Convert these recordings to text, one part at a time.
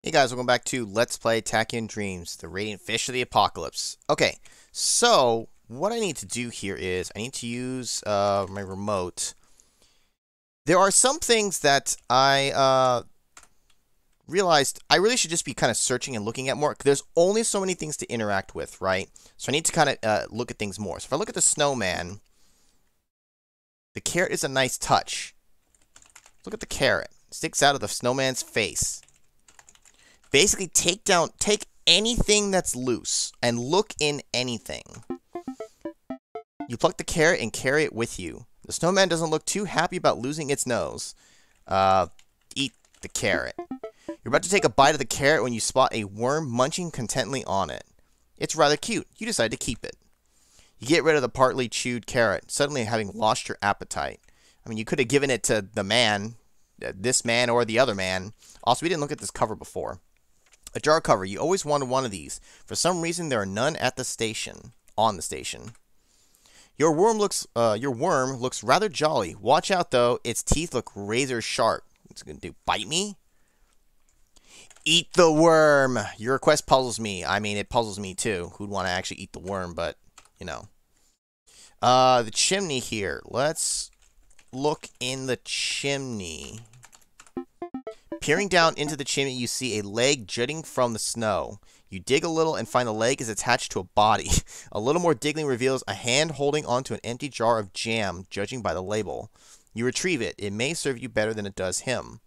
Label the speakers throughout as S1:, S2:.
S1: Hey guys, welcome back to Let's Play Tachyon Dreams, the Radiant Fish of the Apocalypse. Okay, so what I need to do here is I need to use my remote. There are some things that I realized I really should just be kind of searching and looking at more. There's only so many things to interact with, right? So I need to kind of look at things more. So if I look at the snowman, the carrot is a nice touch. Look at the carrot. It sticks out of the snowman's face. Basically, take anything that's loose and look in anything. You pluck the carrot and carry it with you. The snowman doesn't look too happy about losing its nose. Eat the carrot. You're about to take a bite of the carrot when you spot a worm munching contentedly on it. It's rather cute. You decide to keep it. You get rid of the partly chewed carrot, suddenly having lost your appetite. I mean, you could have given it to the man, this man or the other man. Also, we didn't look at this cover before. A jar cover. You always wanted one of these. For some reason, there are none at the station. On the station. Your worm looks rather jolly. Watch out, though. Its teeth look razor sharp. What's it gonna do? Bite me? Eat the worm. Your request puzzles me. I mean, it puzzles me too. Who'd want to actually eat the worm? But you know. The chimney here. Let's look in the chimney. Peering down into the chimney, you see a leg jutting from the snow. You dig a little and find the leg is attached to a body. A little more digging reveals a hand holding onto an empty jar of jam, judging by the label. You retrieve it. It may serve you better than it does him.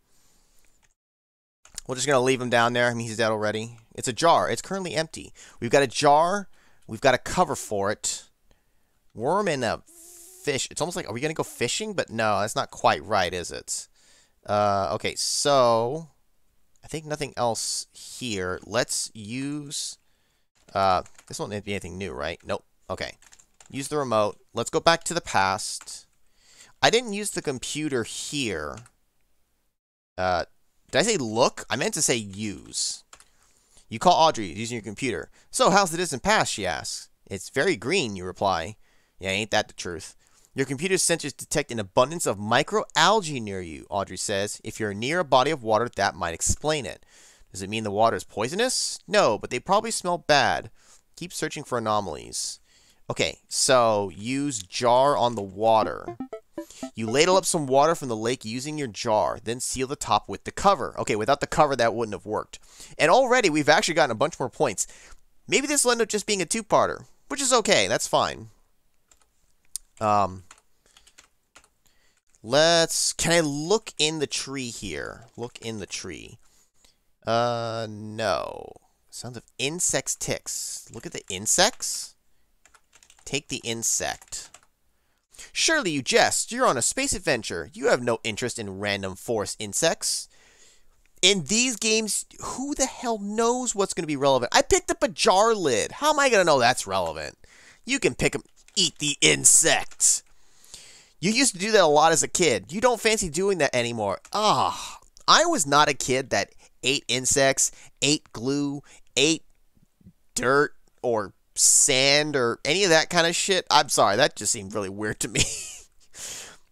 S1: We're just going to leave him down there. I mean, he's dead already. It's a jar. It's currently empty. We've got a jar. We've got a cover for it. Worm and a fish. It's almost like, are we going to go fishing? But no, that's not quite right, is it? Okay, so I think nothing else here. Let's use this won't be anything new, right? Nope. Okay. Use the remote. Let's go back to the past. I didn't use the computer here. Did I say look? I meant to say use. You call Audrey using your computer. So, how's the distant past? She asks. It's very green, you reply. Yeah, ain't that the truth? Your computer's sensors detect an abundance of microalgae near you, Audrey says. If you're near a body of water, that might explain it. Does it mean the water is poisonous? No, but they probably smell bad. Keep searching for anomalies. Okay, so use jar on the water. You ladle up some water from the lake using your jar, then seal the top with the cover. Okay, without the cover, that wouldn't have worked. And already, we've actually gotten a bunch more points. Maybe this will end up just being a two-parter, which is okay. That's fine. Can I look in the tree here? Look in the tree. No. Sounds of insects, ticks. Look at the insects. Take the insect. Surely you jest. You're on a space adventure. You have no interest in random forest insects. In these games, who the hell knows what's going to be relevant? I picked up a jar lid. How am I going to know that's relevant? You can pick them. Eat the insect. You used to do that a lot as a kid. You don't fancy doing that anymore. Ah, I was not a kid that ate insects, ate glue, ate dirt or sand or any of that kind of shit. I'm sorry, that just seemed really weird to me.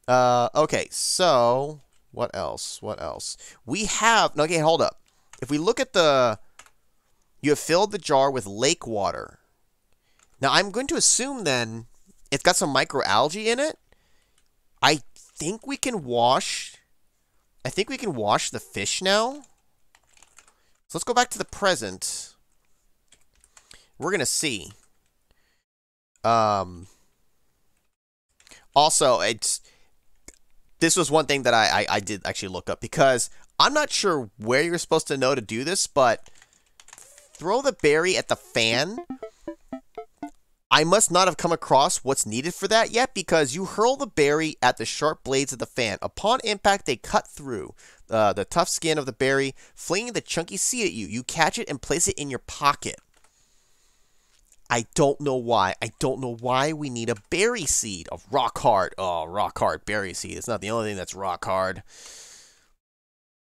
S1: Okay, so what else? What else? We have, okay, hold up. If we look at you have filled the jar with lake water. Now, I'm going to assume then it's got some microalgae in it. I think we can wash the fish now. So let's go back to the present. We're going to see. Also, this was one thing that I did actually look up, because I'm not sure where you're supposed to know to do this, but throw the berry at the fan. I must not have come across what's needed for that yet, because you hurl the berry at the sharp blades of the fan. Upon impact, they cut through the tough skin of the berry, flinging the chunky seed at you. You catch it and place it in your pocket. I don't know why. I don't know why we need a berry seed. A rock hard. Oh, rock hard berry seed. It's not the only thing that's rock hard.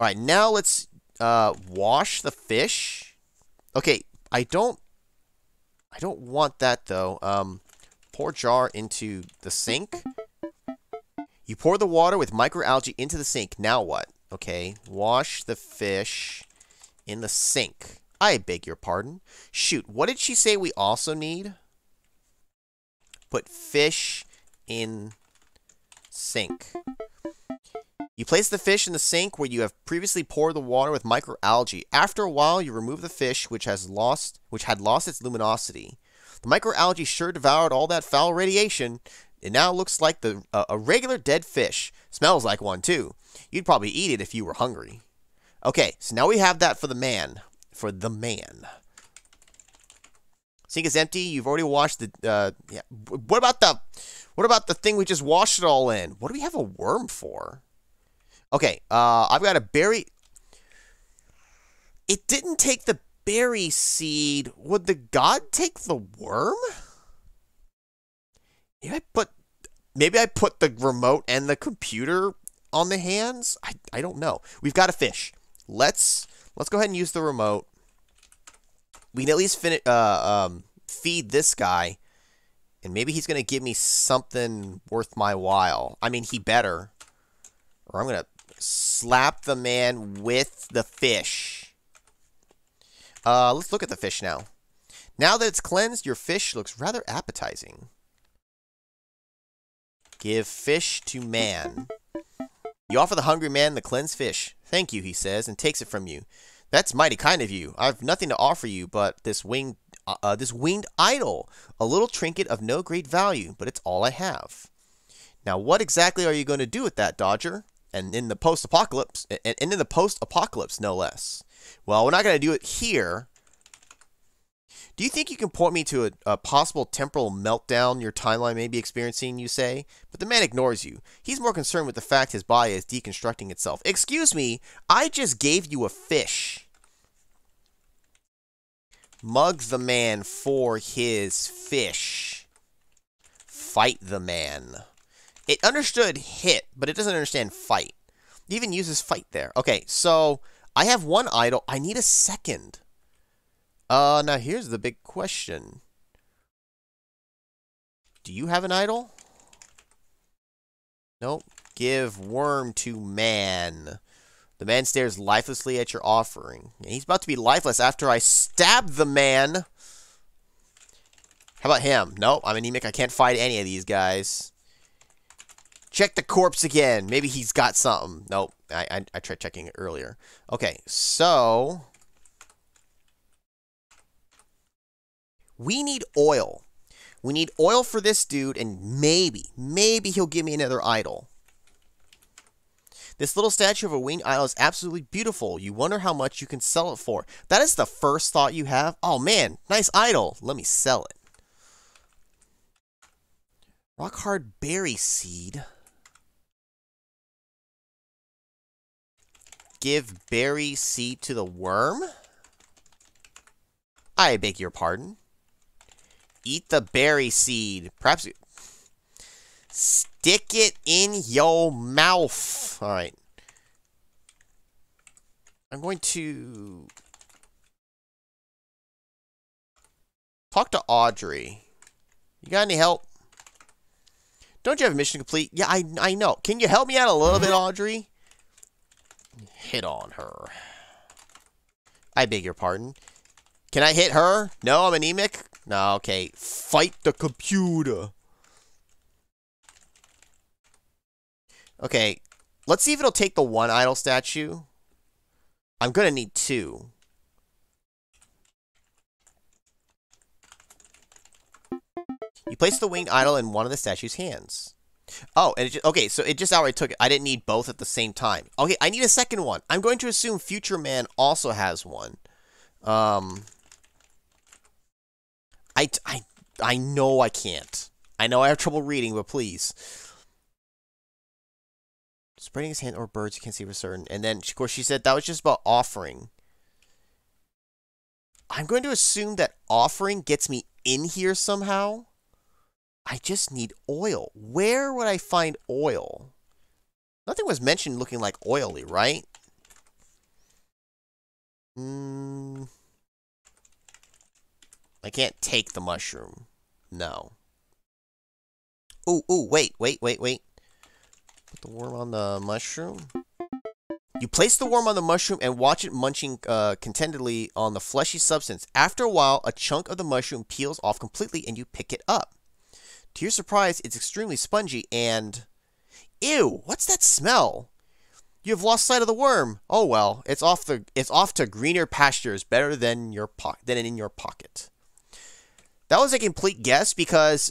S1: All right, now let's wash the fish. Okay, I don't want that, though. Pour jar into the sink. You pour the water with microalgae into the sink. Now what? Okay, wash the fish in the sink. I beg your pardon. Shoot, what did she say we also need? Put fish in sink. You place the fish in the sink where you have previously poured the water with microalgae. After a while, you remove the fish, which had lost its luminosity. The microalgae sure devoured all that foul radiation. It now looks like a regular dead fish. Smells like one, too. You'd probably eat it if you were hungry. Okay, so now we have that for the man. Sink is empty. You've already washed the. Yeah. What about the thing we just washed it all in? What do we have a worm for? Okay. I've got a berry. It didn't take the berry seed. Would the god take the worm? Maybe I put the remote and the computer on the hands. I don't know. We've got a fish. Let's go ahead and use the remote. We can at least feed this guy, and maybe he's gonna give me something worth my while. I mean, he better, or I'm gonna slap the man with the fish. Let's look at the fish now. Now that it's cleansed, your fish looks rather appetizing. Give fish to man. You offer the hungry man the cleansed fish. Thank you, he says, and takes it from you. That's mighty kind of you. I've nothing to offer you but this winged idol, a little trinket of no great value, but it's all I have. Now, what exactly are you going to do with that, Dodger? And in the post-apocalypse, no less. Well, we're not going to do it here. Do you think you can point me to a possible temporal meltdown your timeline may be experiencing, you say? But the man ignores you. He's more concerned with the fact his body is deconstructing itself. Excuse me, I just gave you a fish. Mug the man for his fish. Fight the man. It understood hit, but it doesn't understand fight. It even uses fight there. Okay, so I have one idol. I need a second. Now here's the big question. Do you have an idol? Nope. Give worm to man. The man stares lifelessly at your offering. He's about to be lifeless after I stab the man. How about him? Nope, I'm anemic. I can't fight any of these guys. Check the corpse again. Maybe he's got something. Nope. I tried checking it earlier. Okay, so we need oil. We need oil for this dude, and maybe he'll give me another idol. This little statue of a winged idol is absolutely beautiful. You wonder how much you can sell it for. That is the first thought you have. Oh man, nice idol. Let me sell it. Rock hard berry seed. Give berry seed to the worm? I beg your pardon. Eat the berry seed. Perhaps stick it in your mouth. All right. I'm going to talk to Audrey. You got any help? Don't you have a mission complete? Yeah, I know. Can you help me out a little bit, Audrey? Hit on her. I beg your pardon. Can I hit her? No, I'm anemic? No, okay. Fight the computer. Okay. Let's see if it'll take the one idol statue. I'm gonna need two. You place the winged idol in one of the statue's hands. Oh, and okay, so it just outright took it. I didn't need both at the same time. Okay, I need a second one. I'm going to assume Future Man also has one. I know I can't. I know I have trouble reading, but please. Spreading his hand or birds you can't see for certain. And then, of course, she said that was just about offering. I'm going to assume that offering gets me in here somehow. I just need oil. Where would I find oil? Nothing was mentioned looking like oily, right? I can't take the mushroom. No. Ooh, wait. Put the worm on the mushroom. You place the worm on the mushroom and watch it munching contentedly on the fleshy substance. After a while, a chunk of the mushroom peels off completely and you pick it up. To your surprise, it's extremely spongy and... Ew, what's that smell? You have lost sight of the worm. Oh well, it's off to greener pastures, better than in your pocket. That was a complete guess because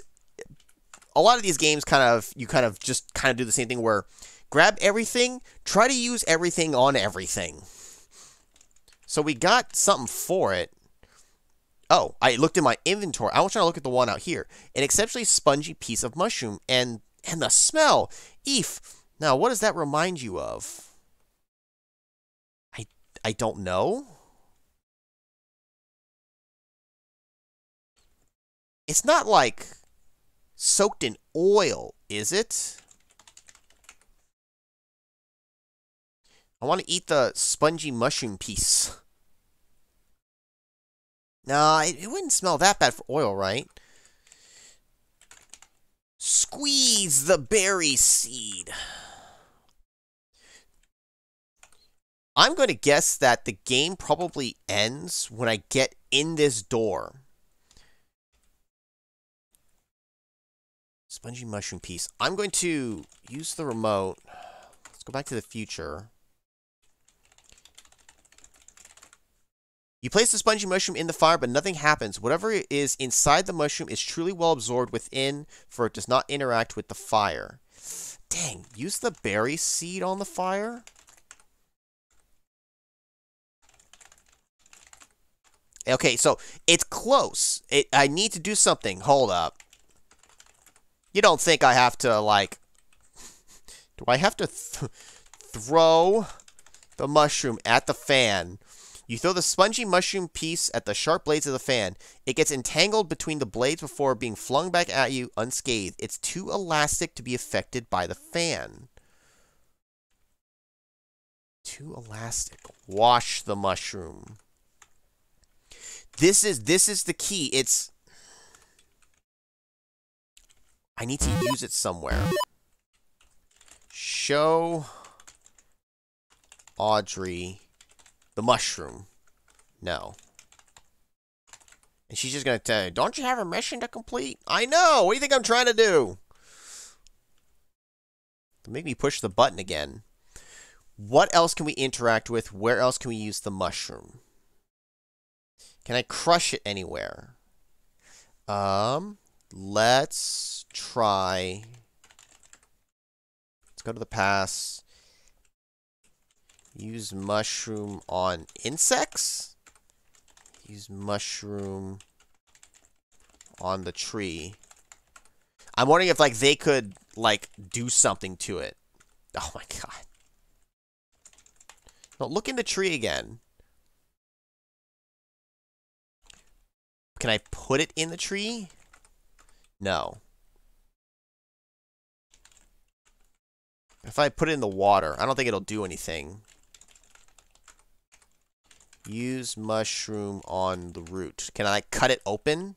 S1: a lot of these games you just do the same thing where grab everything, try to use everything on everything. So we got something for it. Oh, I looked in my inventory. I was trying to look at the one out here. An exceptionally spongy piece of mushroom and the smell. Eef. Now, what does that remind you of? I don't know. It's not like soaked in oil, is it? I want to eat the spongy mushroom piece. Nah, it wouldn't smell that bad for oil, right? Squeeze the berry seed. I'm going to guess that the game probably ends when I get in this door. Spongy mushroom piece. I'm going to use the remote. Let's go back to the future. You place the spongy mushroom in the fire, but nothing happens. Whatever is inside the mushroom is truly well absorbed within, for it does not interact with the fire. Dang, use the berry seed on the fire? Okay, so it's close. I need to do something. Hold up. You don't think I have to, like... Do I have to throw the mushroom at the fan? You throw the spongy mushroom piece at the sharp blades of the fan. It gets entangled between the blades before being flung back at you unscathed. It's too elastic to be affected by the fan. Too elastic. Wash the mushroom. This is the key. It's... I need to use it somewhere. Show Audrey the mushroom. No. And she's just going to tell you, don't you have a mission to complete? I know! What do you think I'm trying to do? Make me push the button again. What else can we interact with? Where else can we use the mushroom? Can I crush it anywhere? Let's try... Let's go to the pass. Use mushroom on insects? Use mushroom on the tree. I'm wondering if, like, they could, like, do something to it. Oh my god. No, look in the tree again. Can I put it in the tree? No. If I put it in the water, I don't think it'll do anything. Use mushroom on the root. Can I, like, cut it open?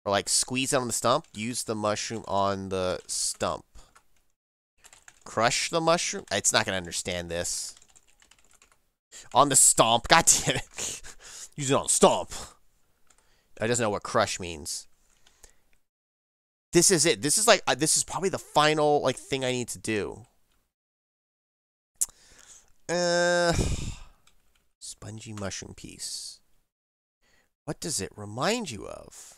S1: Or, like, squeeze it on the stump? Use the mushroom on the stump. Crush the mushroom? It's not going to understand this. On the stomp. God damn it. Use it on stomp. It doesn't know what crush means. This is it. This is like, this is probably the final, like, thing I need to do. Spongy mushroom piece. What does it remind you of?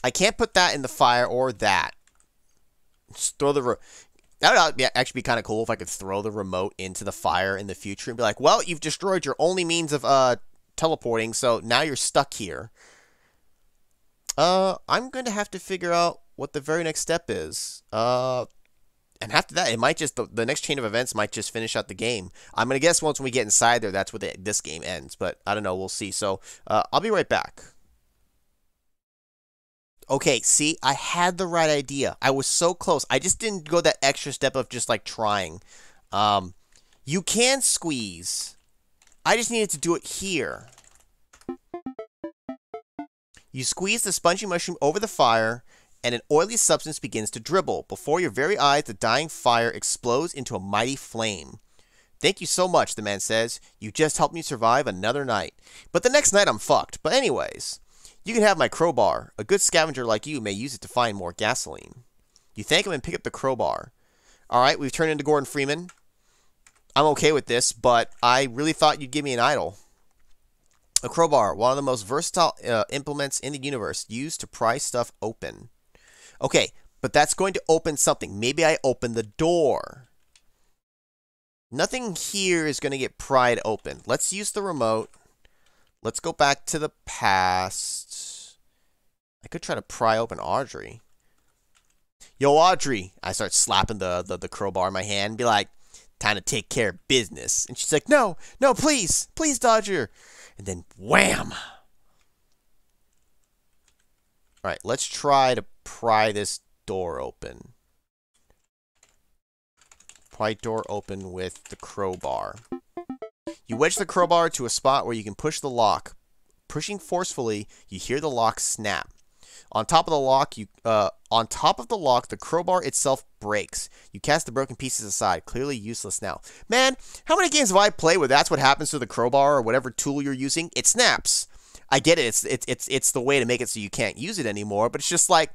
S1: I can't put that in the fire or that. Just throw the... That would actually be kind of cool if I could throw the remote into the fire in the future and be like, well, you've destroyed your only means of teleporting, so now you're stuck here. I'm going to have to figure out what the very next step is. And after that, it might just, the next chain of events might just finish out the game. I'm going to guess once we get inside there, that's where this game ends. But I don't know, we'll see. So, I'll be right back. Okay, see, I had the right idea. I was so close. I just didn't go that extra step of just, like, trying. You can squeeze. I just needed to do it here. You squeeze the spongy mushroom over the fire, and an oily substance begins to dribble. Before your very eyes, the dying fire explodes into a mighty flame. Thank you so much, the man says. You just helped me survive another night. But the next night I'm fucked. But anyways, you can have my crowbar. A good scavenger like you may use it to find more gasoline. You thank him and pick up the crowbar. Alright, we've turned into Gordon Freeman. I'm okay with this, but I really thought you'd give me an idol. A crowbar, one of the most versatile implements in the universe, used to pry stuff open. Okay, but that's going to open something. Maybe I open the door. Nothing here is going to get pried open. Let's use the remote. Let's go back to the past. I could try to pry open Audrey. Yo, Audrey. I start slapping the crowbar in my hand and be like, time to take care of business. And she's like, no, please, Dodger. And then wham! Alright, let's try to pry this door open. Pry door open with the crowbar. You wedge the crowbar to a spot where you can push the lock. Pushing forcefully, you hear the lock snap. On top of the lock, the crowbar itself breaks. You cast the broken pieces aside, clearly useless now. Man, how many games have I played where that's what happens to the crowbar or whatever tool you're using? It snaps. I get it. It's the way to make it so you can't use it anymore, but it's just like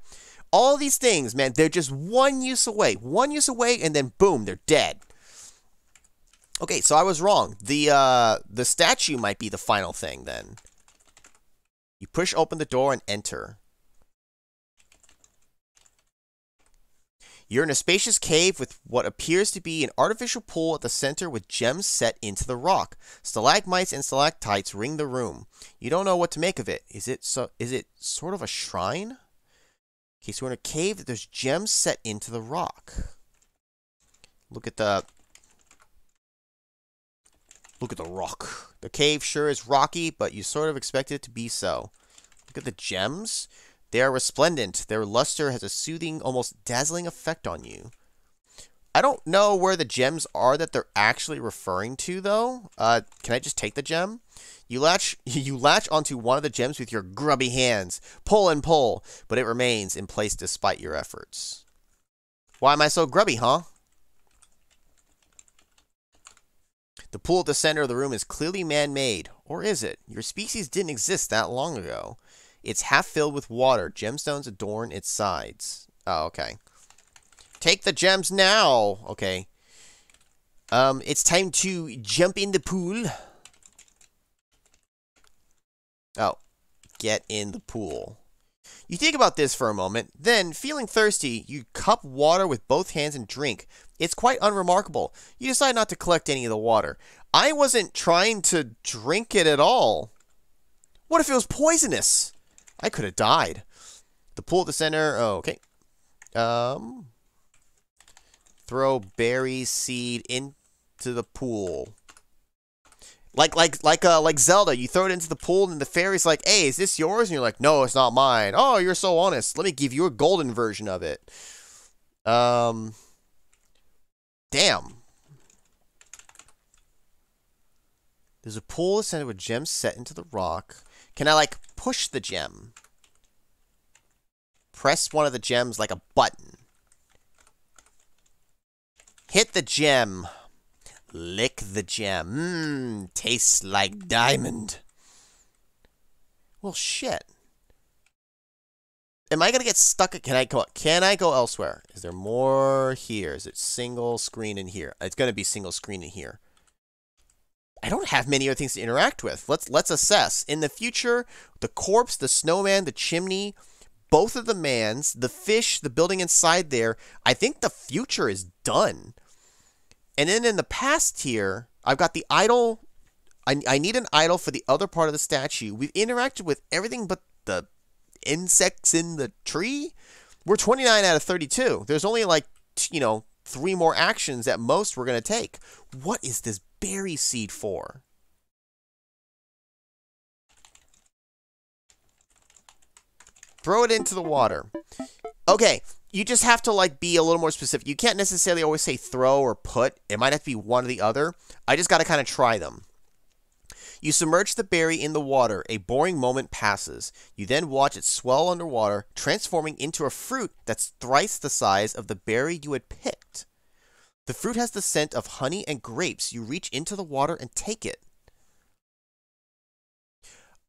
S1: all these things, man, they're just one use away, and then boom, they're dead. Okay, so I was wrong. The statue might be the final thing then. You push open the door and enter. You're in a spacious cave with what appears to be an artificial pool at the center with gems set into the rock. Stalagmites and stalactites ring the room. You don't know what to make of it. Is it sort of a shrine? Okay, so we're in a cave that there's gems set into the rock. Look at the rock. The cave sure is rocky, but you sort of expect it to be so. Look at the gems. They are resplendent. Their luster has a soothing, almost dazzling effect on you. I don't know where the gems are that they're actually referring to, though. Can I just take the gem? You latch onto one of the gems with your grubby hands. Pull and pull, but it remains in place despite your efforts. Why am I so grubby, huh? The pool at the center of the room is clearly man-made. Or is it? Your species didn't exist that long ago. It's half filled with water. Gemstones adorn its sides. Oh, okay. Take the gems now. Okay. It's time to jump in the pool. Oh. Get in the pool. You think about this for a moment. Then, feeling thirsty, you cup water with both hands and drink. It's quite unremarkable. You decide not to collect any of the water. I wasn't trying to drink it at all. What if it was poisonous? I could have died. The pool at the center. Oh, okay. Throw berry seed into the pool. Like Zelda, you throw it into the pool and the fairy's like, "Hey, is this yours?" And you're like, "No, it's not mine." "Oh, you're so honest. Let me give you a golden version of it." Damn. There's a pool centered with gems set into the rock. Can I, like, push the gem? Press one of the gems like a button. Hit the gem. Lick the gem. Tastes like diamond. Well, shit. Am I gonna get stuck? Can I go elsewhere? Is there more here? Is it single screen in here? It's gonna be single screen in here. I don't have many other things to interact with. Let's assess. In the future, the corpse, the snowman, the chimney, both of the mans, the fish, the building inside there, I think the future is done. And then in the past here, I've got the idol. I need an idol for the other part of the statue. We've interacted with everything but the insects in the tree. We're 29 out of 32. There's only like, 3 more actions at most we're going to take. What is this berry seed for? Throw it into the water. Okay, you just have to like be a little more specific. You can't necessarily always say throw or put. It might have to be one or the other. I just got to kind of try them. You submerge the berry in the water. A boring moment passes. You then watch it swell underwater, transforming into a fruit that's thrice the size of the berry you had picked. The fruit has the scent of honey and grapes. You reach into the water and take it.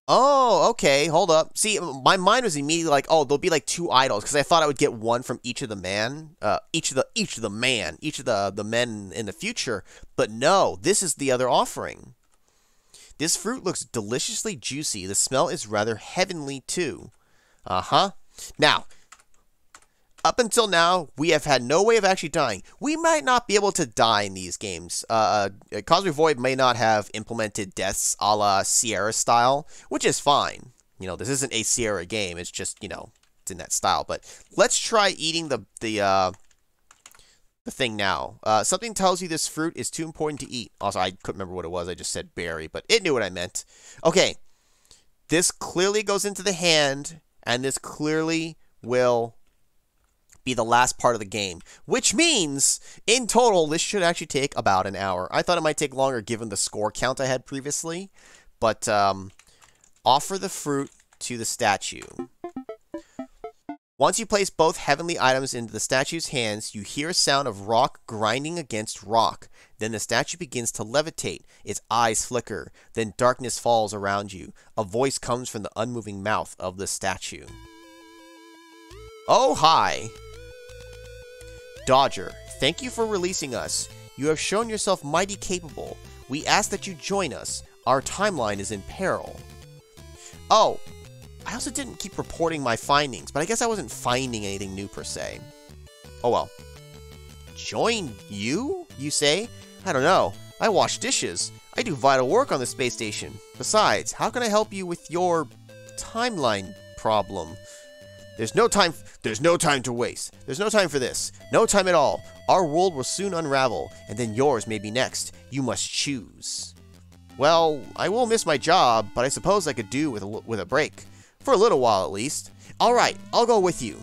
S1: Oh, okay. Hold up. See, my mind was immediately like, oh, there'll be like 2 idols because I thought I would get one from each of the men in the future. But no, this is the other offering. This fruit looks deliciously juicy. The smell is rather heavenly too. Now, up until now, we have had no way of actually dying. We might not be able to die in these games. Cosmic Void may not have implemented deaths a la Sierra style, which is fine. You know, this isn't a Sierra game. It's just, you know, it's in that style. But let's try eating the thing now. Something tells you this fruit is too important to eat. Also, I couldn't remember what it was. I just said berry, but it knew what I meant. Okay, this clearly goes into the hand, and this clearly will be the last part of the game, which means in total this should actually take about an hour. I thought it might take longer given the score count I had previously, but offer the fruit to the statue. Once you place both heavenly items into the statue's hands, you hear a sound of rock grinding against rock. Then the statue begins to levitate. Its eyes flicker. Then darkness falls around you. A voice comes from the unmoving mouth of the statue. Oh, hi. Dodger, thank you for releasing us. You have shown yourself mighty capable. We ask that you join us. Our timeline is in peril. Oh, I also didn't keep reporting my findings, but I guess I wasn't finding anything new per se. Oh well. Join you, you say? I don't know. I wash dishes. I do vital work on the space station. Besides, how can I help you with your timeline problem? There's no time to waste. There's no time for this. No time at all. Our world will soon unravel, and then yours may be next. You must choose. Well, I will miss my job, but I suppose I could do with a break. For a little while, at least. All right, I'll go with you.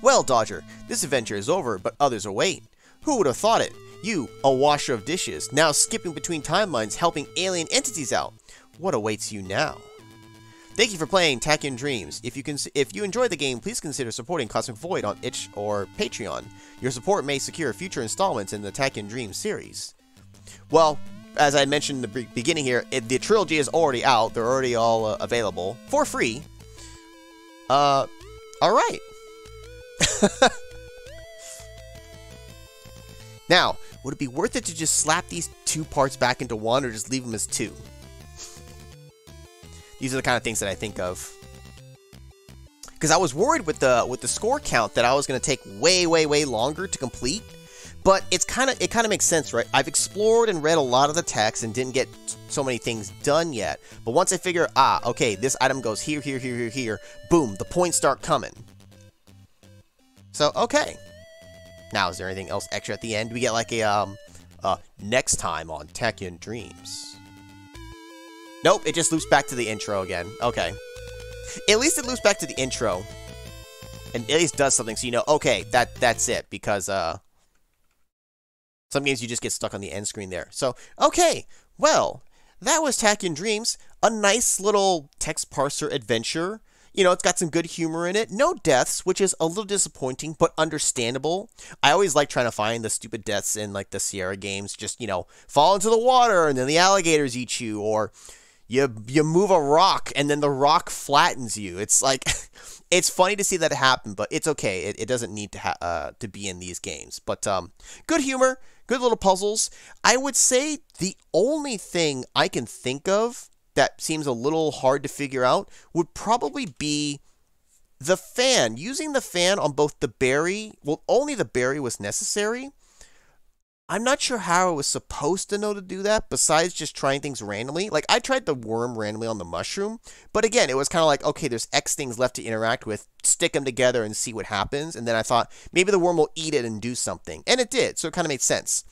S1: Well, Dodger, this adventure is over, but others await. Who would have thought it? You, a washer of dishes, now skipping between timelines, helping alien entities out. What awaits you now? Thank you for playing Tachyon Dreams. If you enjoyed the game, please consider supporting Cosmic Void on Itch or Patreon. Your support may secure future installments in the Tachyon Dreams series. Well, as I mentioned in the beginning here, the trilogy is already out. They're already all available for free. All right. Now, would it be worth it to just slap these 2 parts back into one, or just leave them as 2? These are the kind of things that I think of. Because I was worried with the score count that I was going to take way longer to complete. But it kind of makes sense, right? I've explored and read a lot of the text and didn't get so many things done yet. But once I figure, okay, this item goes here, boom, the points start coming. So, okay. Now, is there anything else extra at the end? We get like a next time on Tachyon Dreams. Nope, it just loops back to the intro again. Okay. At least it loops back to the intro. And at least does something so you know, okay, that's it. Because, some games you just get stuck on the end screen there. So, okay. Well, that was Tachyon Dreams. A nice little text parser adventure. You know, it's got some good humor in it. No deaths, which is a little disappointing, but understandable. I always like trying to find the stupid deaths in, like, the Sierra games. Just, you know, fall into the water and then the alligators eat you, or you move a rock and then the rock flattens you. It's like, it's funny to see that happen, but it's okay. It doesn't need to be in these games. But good humor, good little puzzles. I would say the only thing I can think of that seems a little hard to figure out would probably be the fan. Using the fan on both the berry, well, only the berry was necessary. I'm not sure how I was supposed to know to do that, besides just trying things randomly. Like, I tried the worm randomly on the mushroom, but again, it was kind of like, okay, there's X things left to interact with, stick them together and see what happens, and then I thought, maybe the worm will eat it and do something, and it did, so it kind of made sense.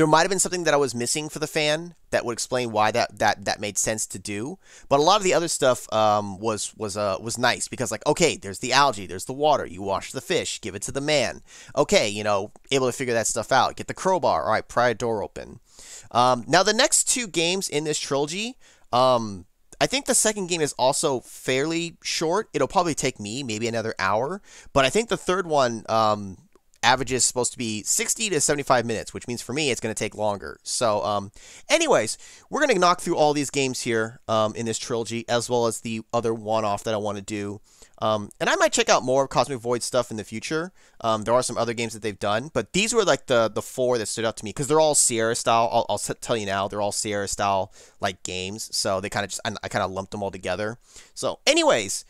S1: There might have been something that I was missing for the fan that would explain why that made sense to do. But a lot of the other stuff was nice because like, okay, there's the algae, there's the water. You wash the fish, give it to the man. Okay, you know, able to figure that stuff out. Get the crowbar. All right, pry a door open. Now the next two games in this trilogy, I think the second game is also fairly short. It'll probably take me maybe another hour, but I think the third one average is supposed to be 60 to 75 minutes, which means for me it's going to take longer. So, anyways, we're going to knock through all these games here in this trilogy, as well as the other one-off that I want to do. And I might check out more of Cosmic Void stuff in the future. There are some other games that they've done, but these were like the four that stood out to me because they're all Sierra style. I'll tell you now, they're all Sierra style like games. So they kind of just I kind of lumped them all together. So, anyways,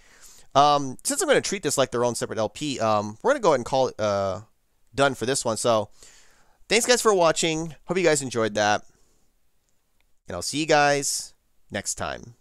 S1: since I'm going to treat this like their own separate LP, we're going to go ahead and call it done for this one. So, thanks guys for watching. Hope you guys enjoyed that, and I'll see you guys next time.